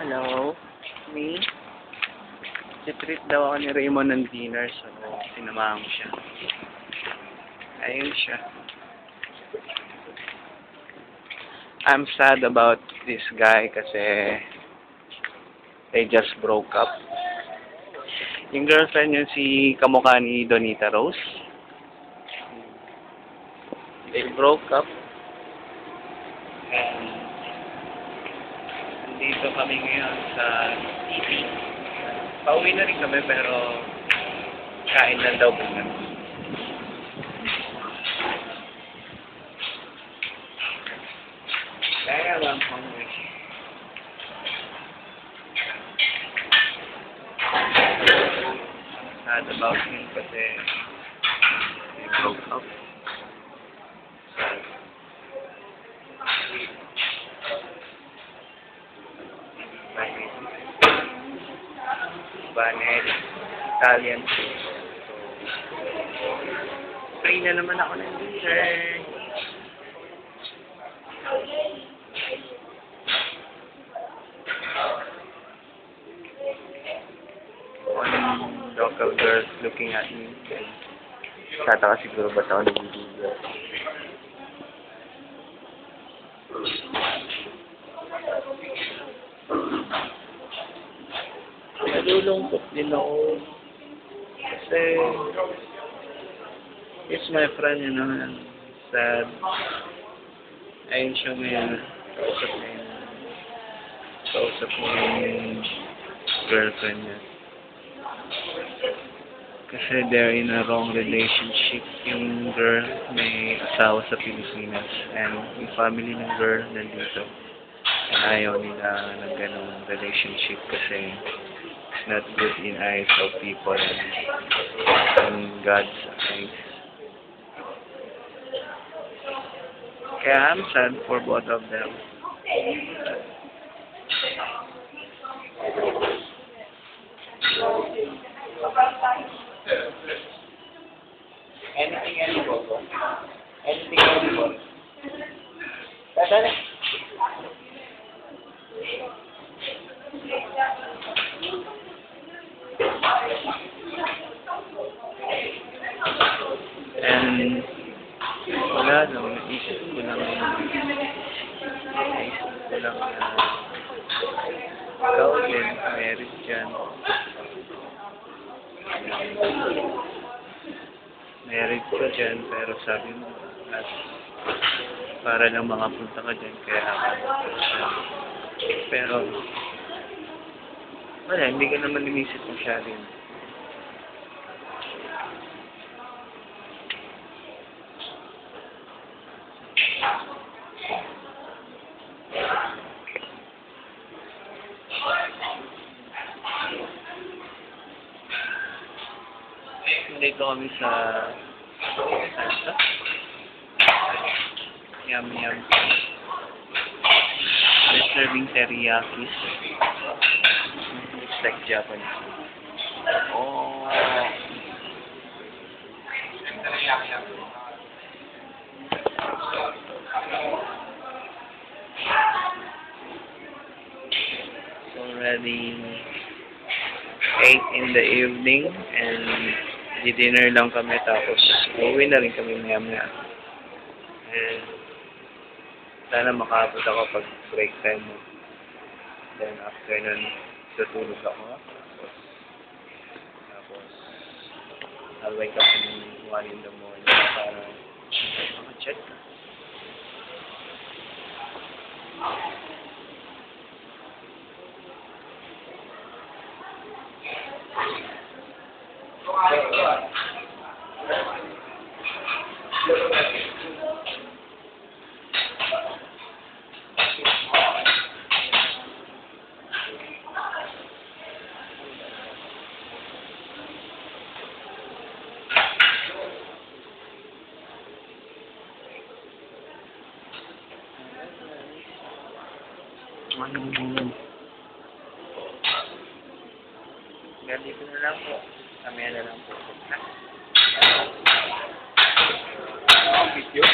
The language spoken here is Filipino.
Hello? Me? Si-treat daw ako ni Raymond ng dinner, so sinamahan ko siya. Ayun siya. I'm sad about this guy kasi they just broke up. Yung girlfriend niya si kamukha ni Donita Rose. They broke up. And nandito kami ngayon sa eating. Pauwi na rin kami pero kain lang daw muna. Kaya lang hungry. Sad about him kasi they broke up. Banel, Italian food. So, free na naman ako ng dessert. One local girl looking at me. Tataka siguro ba't ako nag-video. Nalulungkot din ako kasi it's my friend, you know, and sad. Ayun siya ngayon, kausap niya yung girlfriend niya. Kasi they're in a wrong relationship. Yung girl may asawa sa Pilipinas and yung family ng girl nandito. And ayaw nila ng ganong relationship kasi it's not good in eyes of people and in God's eyes. Kaya I'm sad for both of them. Anything edible? Anything edible? Tata. And wala no, naisip ko lang na ikaw din, merit dyan. Merit ka dyan, pero sabi mo at para lang makapunta ka dyan, kaya nakakapagod siya. Pero wala, hindi ka naman inisip mo siya rin. Dito kami sa Yum Yum. They're serving teriyakis. Looks like Japanese. Oh. It's already 8 in the evening and di-dinner lang kami tapos uuwi na rin kami maya-maya. And sana makabot ako pag break time mo. Then after nun, tutulog ako. Tapos I'll wake up in 1 in the morning para maka-check ka. Ganito na lang po. Kami na lang po. Video.